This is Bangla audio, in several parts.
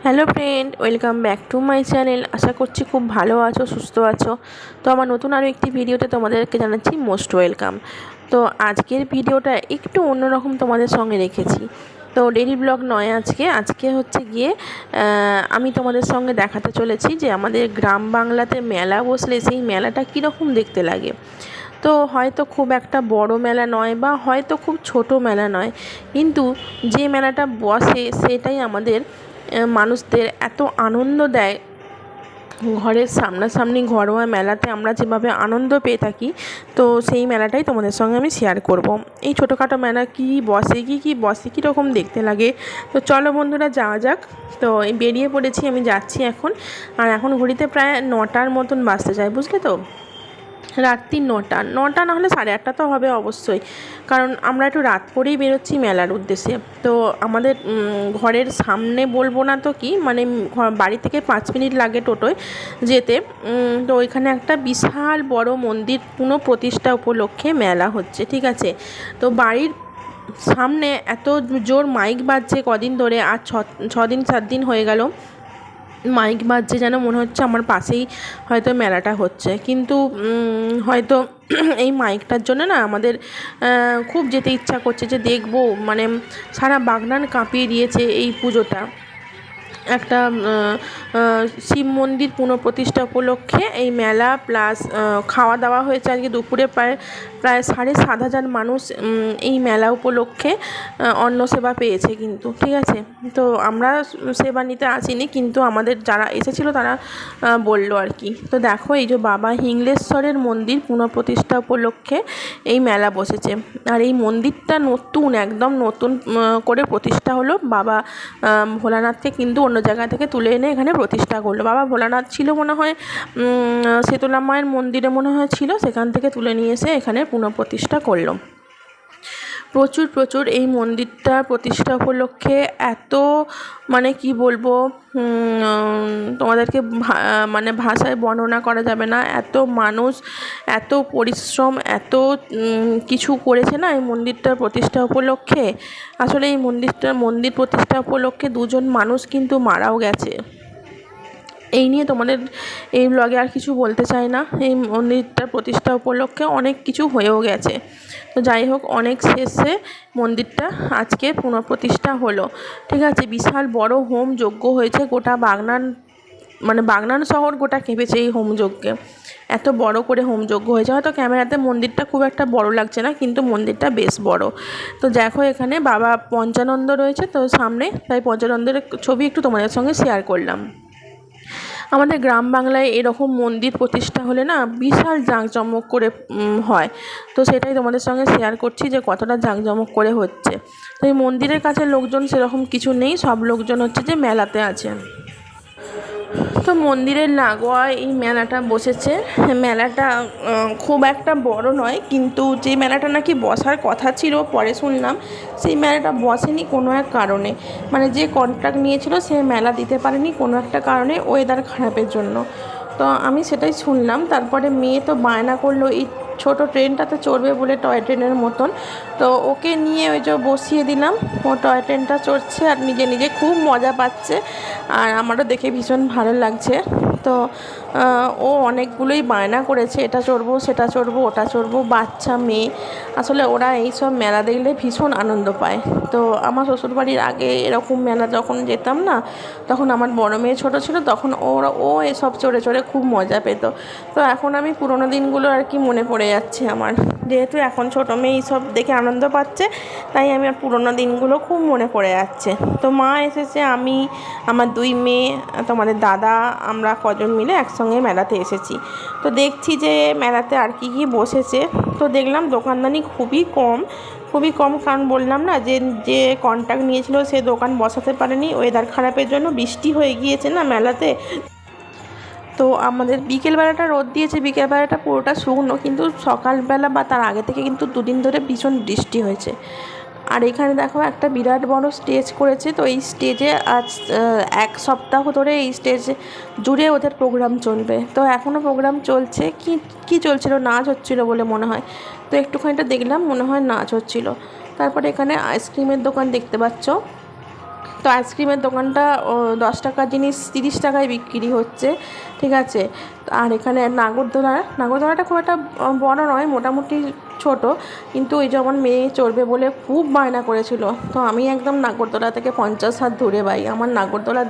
Hello friend, welcome back to my channel. আশা করছি খুব ভালো আছো, সুস্থ আছো। তো আমার নতুন আরও একটি ভিডিওতে তোমাদেরকে জানাচ্ছি মোস্ট ওয়েলকাম। তো আজকের ভিডিওটা একটু অন্যরকম তোমাদের সঙ্গে রেখেছি। তো ডেইলি ব্লগ নয়, আজকে হচ্ছে গিয়ে আমি তোমাদের সঙ্গে দেখাতে চলেছি যে আমাদের গ্রাম বাংলাতে মেলা বসলে সেই মেলাটা কীরকম দেখতে লাগে। তো হয়তো খুব একটা বড় মেলা নয় বা হয়তো খুব ছোট মেলা নয়, কিন্তু যে মেলাটা বসে সেটাই আমাদের মানুষদের এত আনন্দ দেয়। ঘরের সামনাসামনি ঘরোয়া মেলাতে আমরা যেভাবে আনন্দ পেয়ে থাকি, তো সেই মেলাটাই তোমাদের সঙ্গে আমি শেয়ার করব। এই ছোটোখাটো মেলা কী বসে কীরকম দেখতে লাগে। তো চলো বন্ধুরা, যাওয়া যাক। তো বেরিয়ে পড়েছি, আমি যাচ্ছি এখন। আর এখন ঘড়িতে প্রায় 9টার মতন বাজতে যায়, বুঝলে তো। রাত্রি 9টা না হলে 8:30 তো হবে অবশ্যই, কারণ আমরা একটু রাত করেই বেরোচ্ছি মেলার উদ্দেশ্যে। তো আমাদের ঘরের সামনে বলবো না তো কি, মানে বাড়ি থেকে 5 মিনিট লাগে টোটোয় যেতে। তো ওইখানে একটা বিশাল বড় মন্দির পুনঃপ্রতিষ্ঠা উপলক্ষে মেলা হচ্ছে, ঠিক আছে। তো বাড়ির সামনে এত জোর মাইক বাজছে কদিন ধরে, আর 6-7 দিন হয়ে গেল মাইক বাজছে, যেন মনে হচ্ছে আমার পাশেই হয়তো মেলাটা হচ্ছে। কিন্তু হয়তো এই মাইকটার জন্য না আমাদের খুব যেতে ইচ্ছা করছে, যে দেখবো, মানে সারা বাগনান কাঁপিয়ে দিয়েছে এই পুজোটা। একটা শিব মন্দির পুনঃপ্রতিষ্ঠা উপলক্ষে এই মেলা প্লাস খাওয়া দাওয়া হয়েছে আজকে দুপুরে। প্রায় 7,500 মানুষ এই মেলা উপলক্ষে অন্ন সেবা পেয়েছে কিন্তু, ঠিক আছে। তো আমরা সেবা নিতে আসিনি, কিন্তু আমাদের যারা এসেছিলো তারা বললো আর কি। তো দেখো, এই যে বাবা হিংলেশ্বরের মন্দির পুনঃপ্রতিষ্ঠা উপলক্ষে এই মেলা বসেছে। আর এই মন্দিরটা একদম নতুন করে প্রতিষ্ঠা হলো। বাবা ভোলানাথকে কিন্তু অন্য জায়গা থেকে তুলে এনে এখানে প্রতিষ্ঠা করলো। বাবা ভোলানাথ ছিল মনে হয় শীতলা মায়ের মন্দিরে মনে হয় ছিল, সেখান থেকে তুলে নিয়ে এসে এখানে পুনঃপ্রতিষ্ঠা করলো। প্রচুর এই মন্দিরটা প্রতিষ্ঠা উপলক্ষে এত, মানে কি বলবো, তোমাদেরকে মানে ভাষায় বর্ণনা করা যাবে না। এত মানুষ, এত পরিশ্রম, এত কিছু করেছে না এই মন্দিরটার প্রতিষ্ঠা উপলক্ষে। আসলে এই মন্দির প্রতিষ্ঠা উপলক্ষে 2জন মানুষ কিন্তু মারাও গেছে। এই নিয়ে তোমাদের এই ব্লগে আর কিছু বলতে চাই না। এই মন্দিরটার প্রতিষ্ঠা উপলক্ষে অনেক কিছু হয়েও গেছে। তো যাই হোক, অনেক শেষে মন্দিরটা আজকে পুনঃপ্রতিষ্ঠা হলো, ঠিক আছে। বিশাল বড় হোম যজ্ঞ হয়েছে, গোটা বাগনান শহর গোটা কেঁপেছে এই হোম যজ্ঞে। এত বড় করে হোম যজ্ঞ হয়েছে। হয়তো ক্যামেরাতে মন্দিরটা খুব একটা বড় লাগছে না, কিন্তু মন্দিরটা বেশ বড়। তো দেখো, এখানে বাবা পঞ্চানন্দ রয়েছে তো সামনে, তাই পঞ্চানন্দের ছবি একটু তোমাদের সঙ্গে শেয়ার করলাম। আমাদের গ্রাম বাংলায় এরকম মন্দির প্রতিষ্ঠা হলে না বিশাল জাঁকজমক করে হয়। তো সেটাই তোমাদের সঙ্গে শেয়ার করছি যে কতটা জাঁকজমক করে হচ্ছে। তো এই মন্দিরের কাছে লোকজন সেরকম কিছু নেই, সব লোকজন হচ্ছে যে মেলাতে আছে। তো মন্দিরের লাগোয়া এই মেলাটা বসেছে। মেলাটা খুব একটা বড় নয়, কিন্তু যে মেলাটা নাকি বসার কথা ছিল পরে শুনলাম সেই মেলাটা বসেনি কোনো এক কারণে। মানে যে কন্ট্রাক্ট নিয়েছিল সে মেলা দিতে পারেনি কোনো একটা কারণে, ওয়েদার খারাপের জন্য। তো আমি সেটাই শুনলাম। তারপরে মেয়ে তো বায়না করলো এই ছোটো ট্রেনটাতে চড়বে বলে, টয় ট্রেনের মতন। তো ওকে নিয়ে ওই যে বসিয়ে দিলাম, ও টয় ট্রেনটা চড়ছে আর নিজে খুব মজা পাচ্ছে। আর আমারও দেখে ভীষণ ভালো লাগছে। তো ও অনেকগুলোই বায়না করেছে, এটা চড়বো, সেটা চড়বো, ওটা চড়বো। বাচ্চা মেয়ে, আসলে ওরা এইসব মেলা দেখলে ভীষণ আনন্দ পায়। তো আমার শ্বশুরবাড়ির আগে এরকম মেলা যখন যেতাম না, তখন আমার বড় মেয়ে ছোটো ছিল, তখন ও এসব চড়ে খুব মজা পেত। তো এখন আমি পুরোনো দিনগুলো আর কি মনে পড়ে যাচ্ছে আমার, যেহেতু এখন ছোটো মেয়ে এইসব দেখে আনন্দ পাচ্ছে, তাই আমি আর পুরোনো দিনগুলো খুব মনে পড়ে যাচ্ছে। তো মা এসেছে, আমি, আমার 2 মেয়ে, তোমাদের দাদা, আমরা কজন মিলে একসঙ্গে মেলাতে এসেছি। তো দেখছি যে মেলাতে আর কি বসেছে। তো দেখলাম দোকানদানি খুবই কম, কারণ বললাম না যে কন্ট্রাক্ট নিয়েছিল সে দোকান বসাতে পারেনি, ওয়েদার খারাপের জন্য। বৃষ্টি হয়ে গিয়েছে না মেলাতে। তো আমাদের বিকেলবেলাটা রোদ দিয়েছে, বিকেলবেলাটা পুরোটা শুকনো, কিন্তু সকালবেলা বা তার আগে থেকে কিন্তু 2 দিন ধরে ভীষণ বৃষ্টি হয়েছে। আর এখানে দেখো একটা বিরাট বড় স্টেজ করেছে। তো এই স্টেজে আজ 1 সপ্তাহ ধরে এই স্টেজ জুড়ে ওদের প্রোগ্রাম চলবে। তো এখনও প্রোগ্রাম চলছে, কি চলছিল, নাচ হচ্ছিল বলে মনে হয়। তো একটুখানিটা দেখলাম, মনে হয় নাচ হচ্ছিল। তারপরে এখানে আইসক্রিমের দোকান দেখতে পাচ্ছ। তো আইসক্রিমের দোকানটা 10 টাকার জিনিস 30 টাকায় বিক্রি হচ্ছে, ঠিক আছে। আর এখানে নাগরদোলাটা খুব একটা বড় নয়, মোটামুটি ছোট, কিন্তু ওই যে আমার মেয়ে চড়বে বলে খুব বায়না করেছিল। তো আমি একদম নাগরদোলা থেকে 50 হাত দূরে ভাই, আমার নাগরদোলা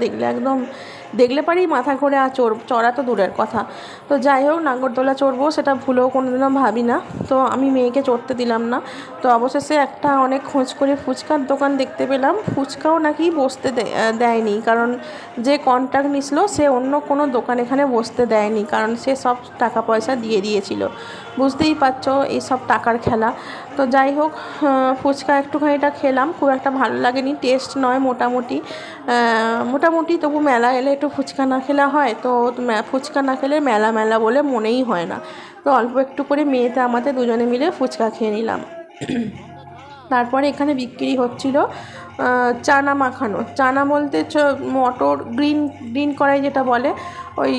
দেখলে পারেই মাথা ঘোরে, আর চড়া তো দূরের কথা। তো যাই হোক, নাগরদোলা চড়বো সেটা ভুলেও কোনোদিনও ভাবি না। তো আমি মেয়েকে চড়তে দিলাম না। তো অবশেষে একটা অনেক খোঁজ করে ফুচকার দোকান দেখতে পেলাম। ফুচকাও নাকি বসতে দেয়নি, কারণ যে কন্ট্যাক্ট নিছিল সে অন্য কোনো দোকান এখানে বসতে দেয়নি, কারণ সে সব টাকা পয়সা দিয়ে দিয়েছিল। বুঝতেই পারছো এই সব টাকার খেলা। তো যাই হোক, ফুচকা একটুখানিটা খেলাম, খুব একটা ভালো লাগেনি, টেস্ট নয়, মোটামুটি তবু মেলা এলে একটু ফুচকা না খেলে হয়? তো ফুচকা না খেলে মেলা বলে মনেই হয় না। তো অল্প একটু করে মেয়েতে আমাদের দুজনে মিলে ফুচকা খেয়ে নিলাম। তারপরে এখানে বিক্রি হচ্ছিল চানা মাখানো। চানা বলতে মটর, গ্রিন কড়াই যেটা বলে, ওই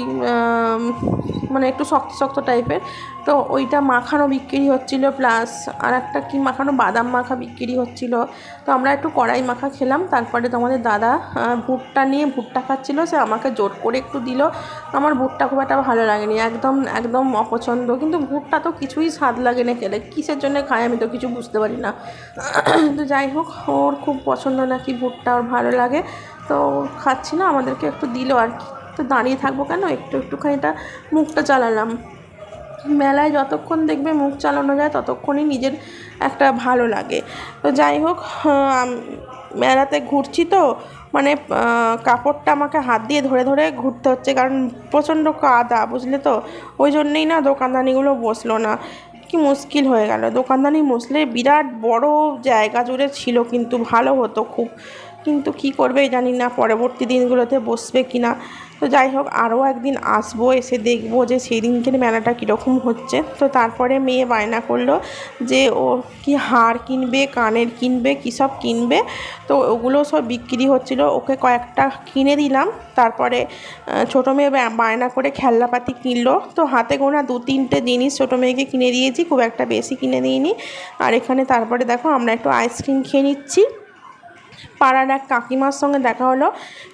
মানে একটু শক্ত শক্ত টাইপের। তো ওইটা মাখানো বিক্রি হচ্ছিল, প্লাস আর একটা কি মাখানো, বাদাম মাখা বিক্রি হচ্ছিল। তো আমরা একটু কড়াই মাখা খেলাম। তারপরে তোমাদের দাদা ভুট্টা খাচ্ছিল, সে আমাকে জোর করে একটু দিল। আমার ভুট্টা খুব একটা ভালো লাগেনি, একদম অপছন্দ। কিন্তু ভুট্টা তো কিছুই স্বাদ লাগে না খেলে, কিসের জন্য খায় আমি তো কিছু বুঝতে পারি না। তো যাই হোক, ওর খুব পছন্দ নাকি ভুট্টা, ওর ভালো লাগে। তো খাচ্ছি না, আমাদেরকে একটু দিল আর কি। তো দাঁড়িয়ে থাকবো কেন, একটুখানিটা মুখটা চালালাম। মেলায় যতক্ষণ দেখবে মুখ চালানো যায় ততক্ষণই নিজের একটা ভালো লাগে। তো যাই হোক, মেলাতে ঘুরছি তো, মানে কাপড়টা আমাকে হাত দিয়ে ধরে ধরে ঘুরতে হচ্ছে, কারণ প্রচণ্ড কাদা, বুঝলে তো। ওই জন্যেই না দোকানদানিগুলো বসলো না, কি মুশকিল হয়ে গেল। দোকানদানি বসলে বিরাট বড় জায়গা জুড়ে ছিল, কিন্তু ভালো হতো খুব। কিন্তু কি করবে জানি না, পরবর্তী দিনগুলোতে বসবে কি না। তো যাই হোক, আরও একদিন আসবো, এসে দেখবো যে সেই দিনকের মেলাটা কীরকম হচ্ছে। তো তারপরে মেয়ে বায়না করলো যে ও কি হার কিনবে, কানের কিনবে, কী সব কিনবে। তো ওগুলো সব বিক্রি হচ্ছিলো, ওকে কয়েকটা কিনে দিলাম। তারপরে ছোটো মেয়ে বায়না করে খেলনাপাতি কিনলো। তো হাতে গোনা 2-3টে জিনিস ছোটো মেয়েকে কিনে দিয়েছি, খুব একটা বেশি কিনে দিইনি। আর এখানে তারপরে দেখো আমরা একটু আইসক্রিম খেয়ে নিচ্ছি। পাড়ার এক কাকিমার সঙ্গে দেখা হলো।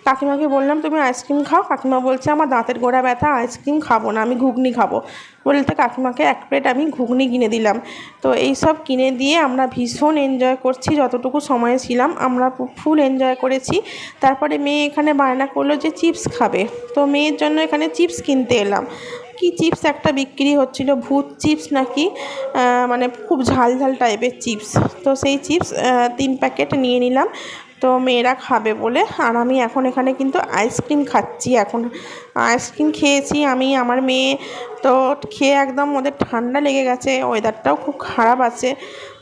কাকিমাকে বললাম তুমি আইসক্রিম খাও। কাকিমা বলছে আমার দাঁতের গোড়া ব্যথা, আইসক্রিম খাবো না, আমি ঘুগনি খাবো। বলতে কাকিমাকে 1 প্লেট আমি ঘুগনি কিনে দিলাম। তো এই সব কিনে দিয়ে আমরা ভীষণ এনজয় করছি, যতটুকু সময় ছিলাম আমরা ফুল এনজয় করেছি। তারপরে মেয়ে এখানে বায়না করলো যে চিপস খাবে। তো মেয়ের জন্য এখানে চিপস কিনতে এলাম। কি চিপস একটা বিক্রি হচ্ছিল, ভূত চিপস নাকি, মানে খুব ঝাল টাইপের চিপস। তো সেই চিপস 3 প্যাকেট নিয়ে নিলাম। তো মেয়েরা খাবে বলে। আর আমি এখন এখানে কিন্তু আইসক্রিম খাচ্ছি। এখন আইসক্রিম খেয়েছি আমি, আমার মেয়ে। তো খেয়ে একদম ওদের ঠান্ডা লেগে গেছে, ওয়েদারটাও খুব খারাপ আছে।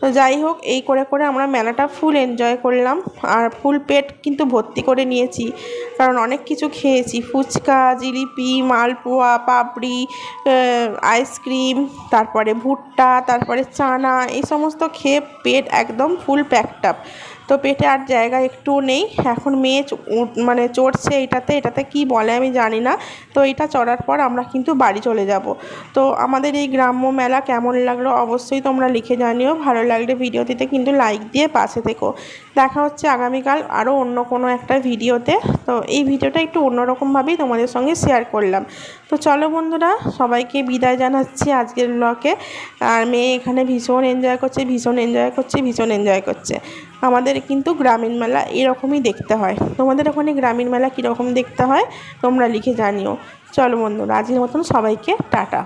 তো যাই হোক, এই করে করে আমরা মেলাটা ফুল এনজয় করলাম। আর ফুল পেট কিন্তু ভর্তি করে নিয়েছি, কারণ অনেক কিছু খেয়েছি, ফুচকা, জিলিপি, মালপোয়া, পাপড়ি, আইসক্রিম, তারপরে ভুট্টা, তারপরে চানা, এই সমস্ত খেয়ে পেট একদম ফুল প্যাকড আপ। তো পেটে আর জায়গা একটুও নেই। এখন মেয়ে মানে চড়ছে এটাতে কি বলে আমি জানি না। তো এটা চড়ার পর আমরা কিন্তু বাড়ি চলে যাব। তো আমাদের এই গ্রাম্য মেলা কেমন লাগলো অবশ্যই তোমরা লিখে জানিও। ভালো লাগলে ভিডিওটিতে কিন্তু লাইক দিয়ে পাশে থেকো। দেখা হচ্ছে আগামীকাল আরও অন্য কোনো একটা ভিডিওতে। তো এই ভিডিওটা একটু অন্যরকমভাবেই তোমাদের সঙ্গে শেয়ার করলাম। তো চলো বন্ধুরা, সবাইকে বিদায় জানাচ্ছি আজকের ব্লগে। আর মেয়ে এখানে ভীষণ এনজয় করছে। আমাদের কিন্তু গ্রামীণ মেলা এরকমই দেখতে হয়। তোমাদের ওখানে গ্রামীণ মেলা কীরকম দেখতে হয় তোমরা লিখে জানিও। চলো বন্ধুরা, আজকের মতন সবাইকে টাটা।